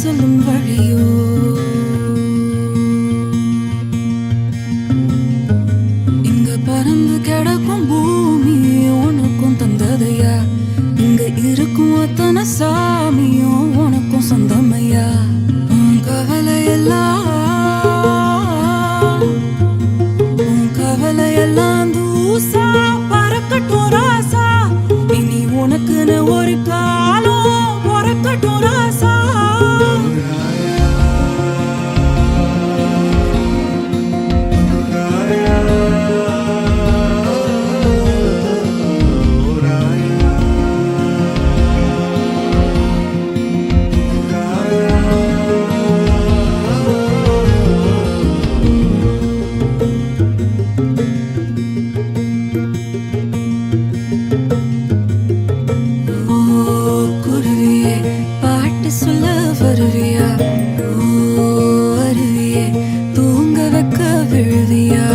சொல்லும் வழியோ இங்க பறந்து கிடக்கும் பூமி உனக்கும் தந்ததையா இங்க இருக்கும் அத்தனை சாமியும் உனக்கும் சொந்தமையா உன் கவலையெல்லாம் தூசா பறக்கட்டும் ராசா இனி உனக்குன்னு ஒரு காலம் பொறக்கட்டும் ராசா சொல்ல வருவியா ஓ அருவியே தூங்க வைக்க விழுவியா